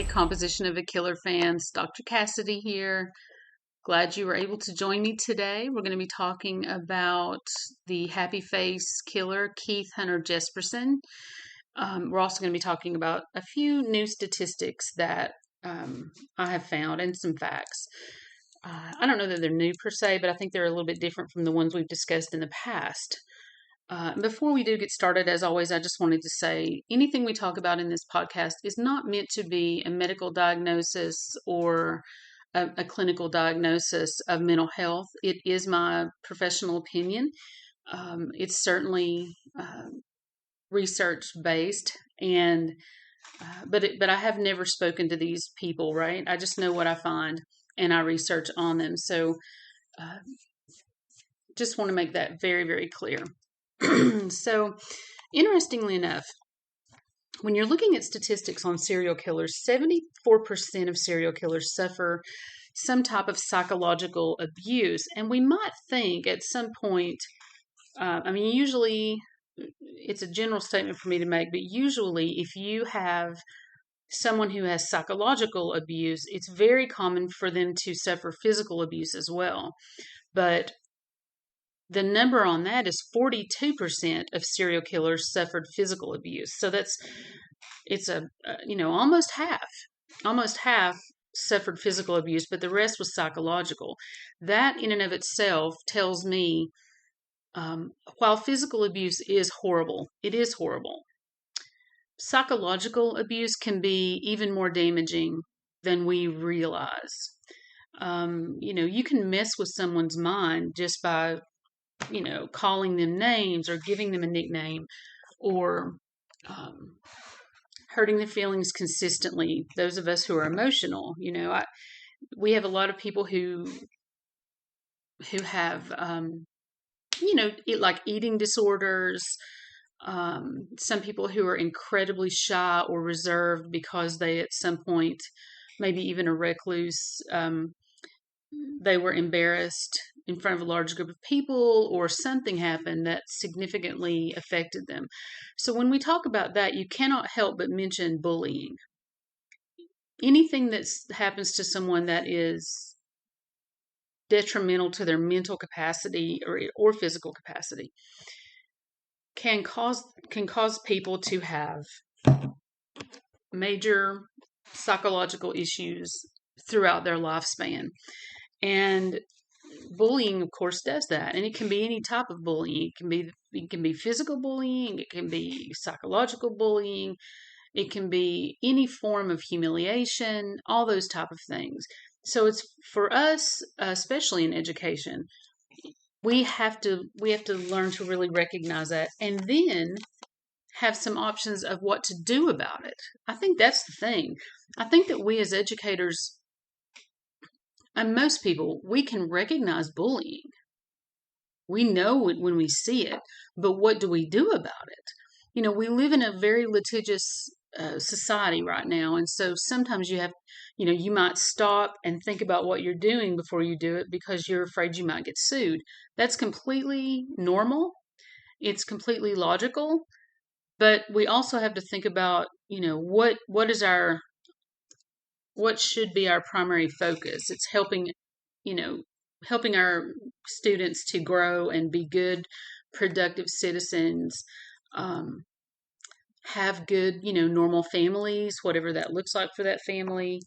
Composition of a Killer fans. Dr. Cassidy here. Glad you were able to join me today. We're going to be talking about the happy face killer, Keith Hunter Jesperson. We're also going to be talking about a few new statistics that I have found and some facts. I don't know that they're new per se, but I think they're a little bit different from the ones we've discussed in the past. Before we do get started, as always, I just wanted to say anything we talk about in this podcast is not meant to be a medical diagnosis or a clinical diagnosis of mental health. It is my professional opinion. It's certainly research based, and but I have never spoken to these people, right? I just know what I find and I research on them. So just want to make that very, very clear. So, interestingly enough, when you're looking at statistics on serial killers, 74% of serial killers suffer some type of psychological abuse. And we might think at some point, usually it's a general statement for me to make, but usually if you have someone who has psychological abuse, it's very common for them to suffer physical abuse as well. But the number on that is 42% of serial killers suffered physical abuse. So it's almost half suffered physical abuse, but the rest was psychological. That in and of itself tells me, while physical abuse is horrible, it is horrible. Psychological abuse can be even more damaging than we realize. You can mess with someone's mind just by calling them names or giving them a nickname or hurting their feelings consistently. Those of us who are emotional, we have a lot of people who have, like eating disorders. Some people who are incredibly shy or reserved because they at some point, maybe even a recluse, they were embarrassed in front of a large group of people or something happened that significantly affected them. So when we talk about that, you cannot help but mention bullying. Anything that happens to someone that is detrimental to their mental capacity or physical capacity can cause people to have major psychological issues throughout their lifespan. And bullying, of course, does that. And it can be any type of bullying. It can be physical bullying. It can be psychological bullying. It can be any form of humiliation, all those type of things. So it's for us, especially in education, we have to learn to really recognize that and then have some options of what to do about it. I think that's the thing. I think that we as educators, and most people, we can recognize bullying. We know it when we see it, but what do we do about it? We live in a very litigious society right now, and so sometimes you might stop and think about what you're doing before you do it because you're afraid you might get sued. That's completely normal. It's completely logical, but we also have to think about, what should be our primary focus. It's helping our students to grow and be good, productive citizens, have good, normal families, whatever that looks like for that family,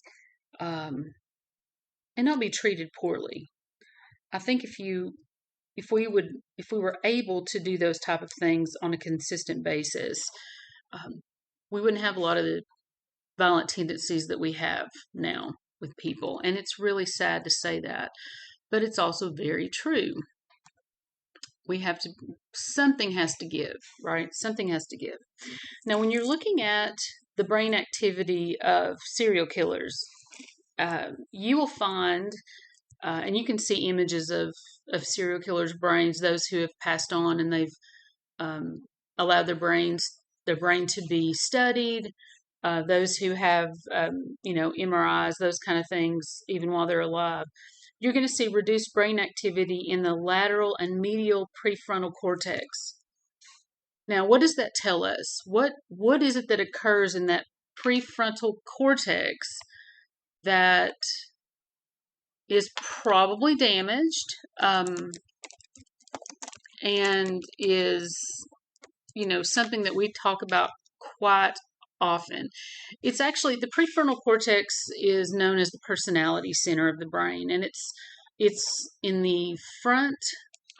and not be treated poorly. I think if we were able to do those type of things on a consistent basis, we wouldn't have a lot of the violent tendencies that we have now with people. And it's really sad to say that, but it's also very true. Something has to give, right? Something has to give. Now, when you're looking at the brain activity of serial killers, you will find, and you can see images of serial killers' brains, those who have passed on and they've allowed their brain to be studied, those who have, MRIs, those kind of things, even while they're alive. You're going to see reduced brain activity in the lateral and medial prefrontal cortex. Now, what does that tell us? What is it that occurs in that prefrontal cortex that is probably damaged, and is, something that we talk about quite often. It's actually, the prefrontal cortex is known as the personality center of the brain, and it's in the front,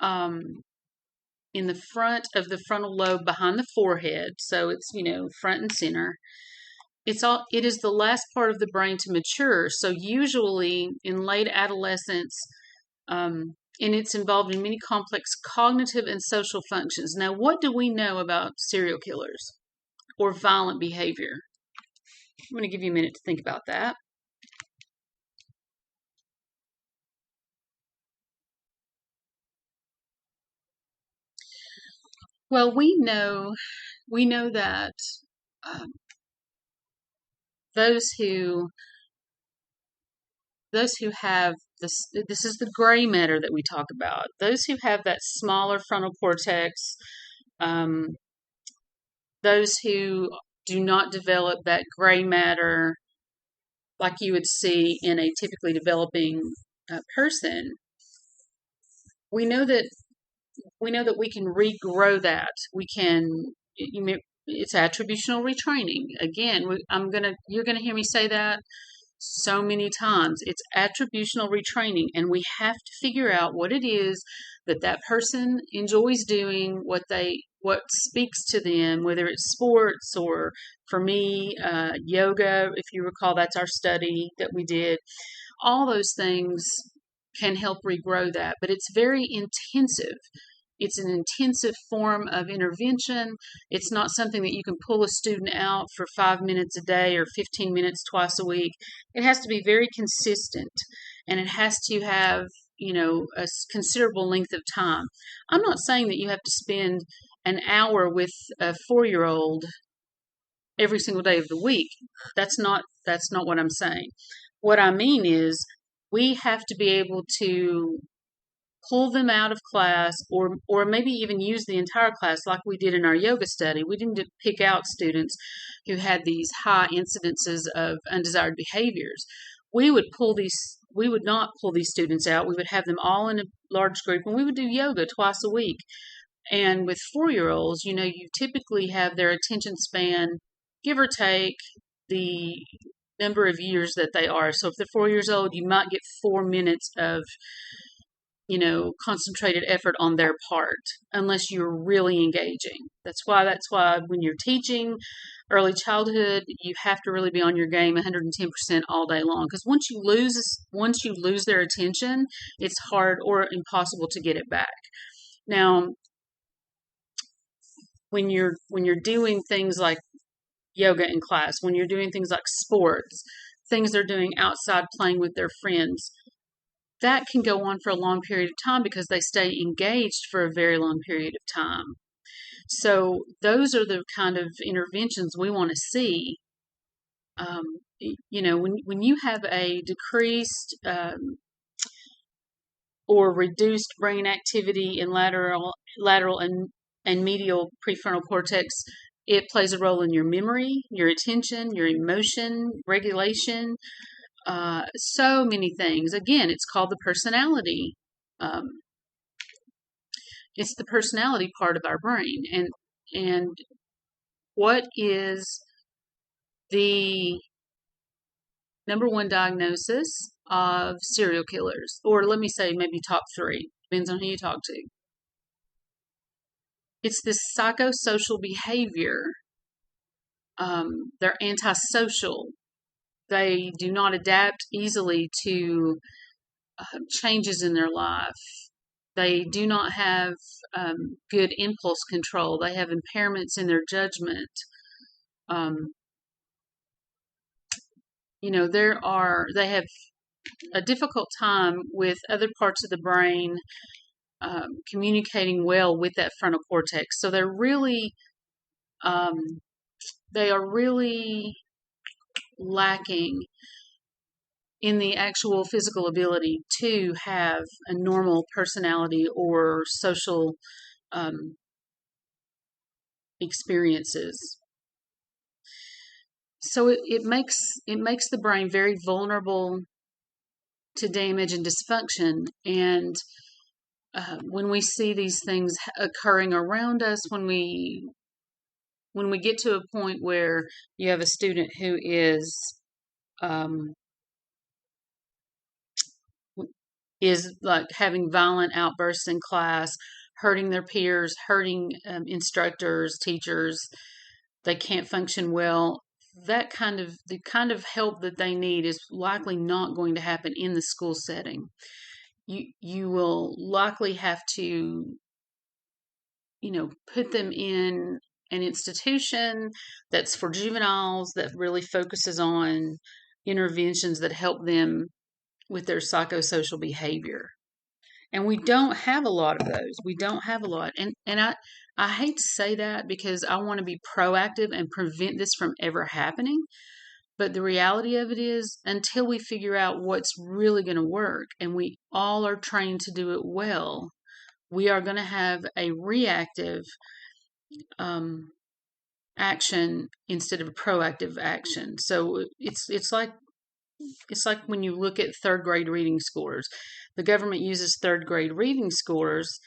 of the frontal lobe behind the forehead. So it's, front and center. It is the last part of the brain to mature. So usually in late adolescence, and it's involved in many complex cognitive and social functions. Now, what do we know about serial killers or violent behavior? I'm going to give you a minute to think about that. Well, we know that those who have this is the gray matter that we talk about. Those who have that smaller frontal cortex, those who do not develop that gray matter like you would see in a typically developing person, we know that we can regrow that. We can. It's attributional retraining. Again, you're gonna hear me say that so many times. It's attributional retraining, and we have to figure out what it is that person enjoys doing, what speaks to them, whether it's sports or, for me, yoga. If you recall, that's our study that we did. All those things can help regrow that, but it's very intensive. It's an intensive form of intervention. It's not something that you can pull a student out for 5 minutes a day or 15 minutes twice a week. It has to be very consistent, and it has to have, a considerable length of time. I'm not saying that you have to spend an hour with a 4-year-old every single day of the week. That's not what I'm saying. What I mean is, we have to be able to pull them out of class, or maybe even use the entire class like we did in our yoga study. We didn't pick out students who had these high incidences of undesired behaviors. We would not pull these students out. We would have them all in a large group, and we would do yoga twice a week. And with 4-year-olds, you typically have their attention span, give or take, the number of years that they are. So if they're 4 years old, you might get 4 minutes of concentrated effort on their part, unless you're really engaging. That's why when you're teaching early childhood, you have to really be on your game 110% all day long. Because once you lose their attention, it's hard or impossible to get it back. Now, when you're doing things like yoga in class, when you're doing things like sports, things they're doing outside playing with their friends, that can go on for a long period of time because they stay engaged for a very long period of time. So those are the kind of interventions we want to see. When you have a decreased or reduced brain activity in lateral and medial prefrontal cortex, it plays a role in your memory, your attention, your emotion regulation. So many things. Again, it's called the personality. It's the personality part of our brain. And what is the number one diagnosis of serial killers? Or let me say maybe top 3. Depends on who you talk to. It's this psychosocial behavior. They're antisocial. They do not adapt easily to changes in their life. They do not have good impulse control. They have impairments in their judgment. They have a difficult time with other parts of the brain communicating well with that frontal cortex. So they are really lacking in the actual physical ability to have a normal personality or social experiences. So it makes the brain very vulnerable to damage and dysfunction. And when we see these things occurring around us, when we get to a point where you have a student who um, is like having violent outbursts in class, hurting their peers, hurting instructors, teachers, they can't function well. The kind of help that they need is likely not going to happen in the school setting. You will likely have to, put them in an institution that's for juveniles that really focuses on interventions that help them with their psychosocial behavior. And we don't have a lot of those. We don't have a lot. And I hate to say that because I want to be proactive and prevent this from ever happening. But the reality of it is, until we figure out what's really going to work and we all are trained to do it well, we are going to have a reactive um, action instead of a proactive action. So it's like when you look at third grade reading scores. The government uses third grade reading scores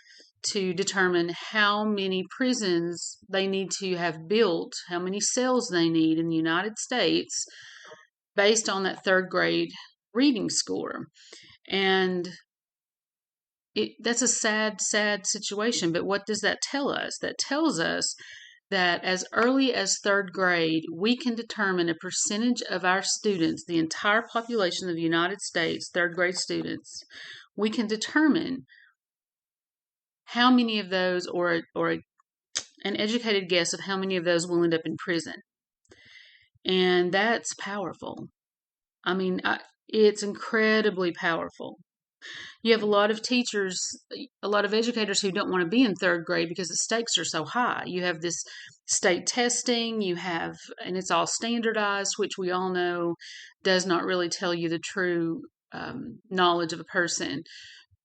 to determine how many prisons they need to have built, how many cells they need in the United States based on that third grade reading score. And that's a sad, sad situation. But what does that tell us? That tells us that as early as third grade, we can determine a percentage of our students, the entire population of the United States, third grade students, we can determine how many of those, or an educated guess of how many of those will end up in prison. And that's powerful. I mean, it's incredibly powerful. You have a lot of teachers, a lot of educators who don't want to be in third grade because the stakes are so high. You have this state testing, and it's all standardized, which we all know does not really tell you the true knowledge of a person.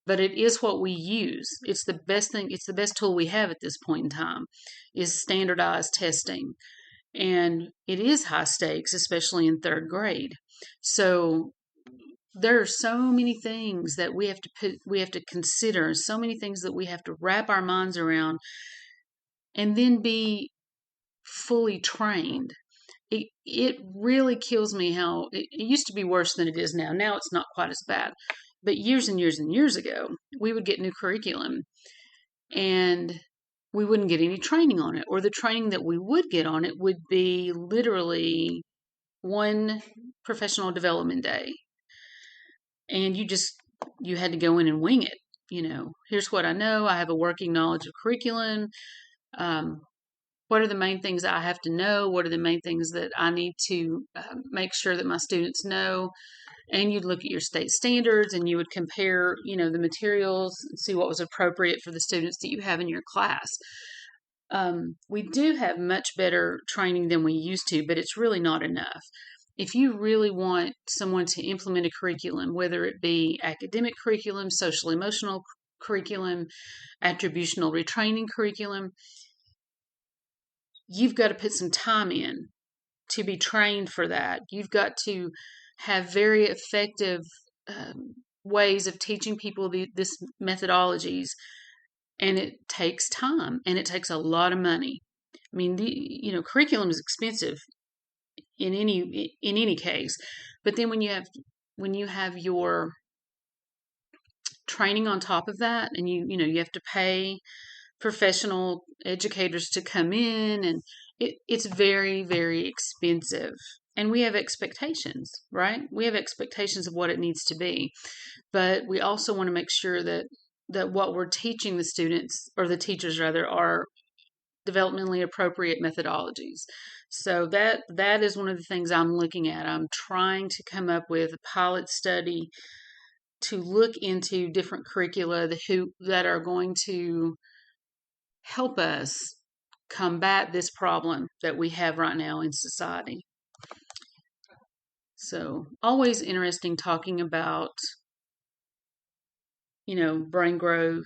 But it is what we use. It's the best thing, it's the best tool we have at this point in time, is standardized testing. And it is high stakes, especially in third grade. So there are so many things that we have to consider, so many things that we have to wrap our minds around and then be fully trained. It really kills me how it used to be worse than it is now. Now it's not quite as bad. But years and years and years ago, we would get new curriculum and we wouldn't get any training on it, or the training that we would get on it would be literally one professional development day. And you had to go in and wing it. Here's what I know. I have a working knowledge of curriculum. Um, what are the main things I have to know? What are the main things that I need to make sure that my students know? And you'd look at your state standards and you would compare, the materials and see what was appropriate for the students that you have in your class. We do have much better training than we used to, but it's really not enough. If you really want someone to implement a curriculum, whether it be academic curriculum, social emotional curriculum, attributional retraining curriculum, you've got to put some time in to be trained for that. You've got to have very effective ways of teaching people this methodologies, and it takes time and it takes a lot of money. I mean, curriculum is expensive in any case, but then when you have your training on top of that, and you have to pay professional educators to come in, and it's very, very expensive. And we have expectations, right? We have expectations of what it needs to be, but we also want to make sure that what we're teaching the students, or the teachers rather, are developmentally appropriate methodologies. So that is one of the things I'm looking at. I'm trying to come up with a pilot study to look into different curricula that are going to help us combat this problem that we have right now in society. So always interesting talking about, brain growth